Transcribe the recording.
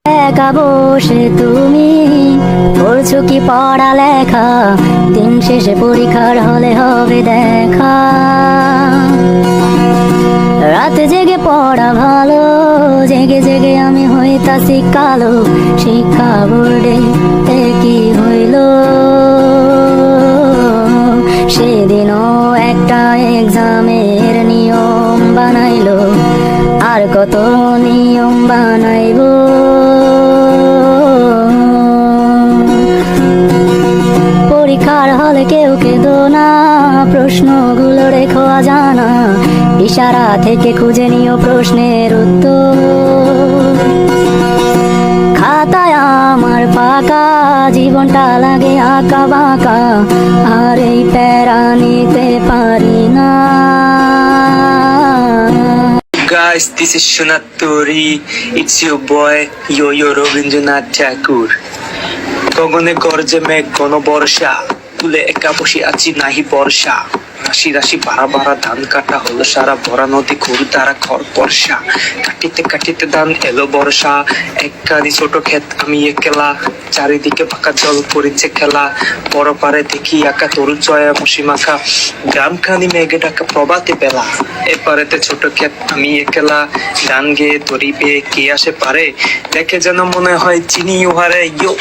একা বসে তুমি করছো কি পড়ালেখা? দিন শেষে পরীক্ষার হলে হবে দেখা। রাতে জেগে পড়া ভালো, জেগে জেগে আমি হইতাছি কালো। শিক্ষা বোর্ডে কি হইল? সেদিনও একটা এক্সামের নিয়ম বানাইলো, আর কত নিয়ম বানাইবো। পরীক্ষার হলে কেউ কেঁদো না, প্রশ্নগুলো রেখো অজানা। ইশারা থেকে খুঁজে নিও প্রশ্নের উত্তর। খাতায় আমার ফাঁকা, জীবনটা লাগে আঁকা বাঁকা, আর এই প্যারা নিতে পারি না। Guys, this is Shunaturi. It's your boy Yo-Yo Rabindranath Tagore. গগনে গর্জে মেঘ ঘন বর্ষা, তুলে একা বসে আছি নাহি বর্ষা। রাশি রাশি বাড়া বাড়া ধান কাটা হলো সারা, ভরা নদী ঘুর দ্বারা ঘর বর্ষা। কাটিতে কাটিতে ধান এলো বর্ষা, একখানি ছোট ক্ষেত আমি একলা। চারিদিকে ফাঁকা জল করেছে খেলা, বড় পারে দেখি আঁকা তরু চয়া বসি মাখা। গ্রামখানি মেঘে ডাকা প্রভাতে বেলা, এপারেতে ছোট ক্ষেত আমি একলা। গান গেয়ে ধরিবে কে আসে পারে, দেখে যেন মনে হয় চিনি উহারে। ইয়ো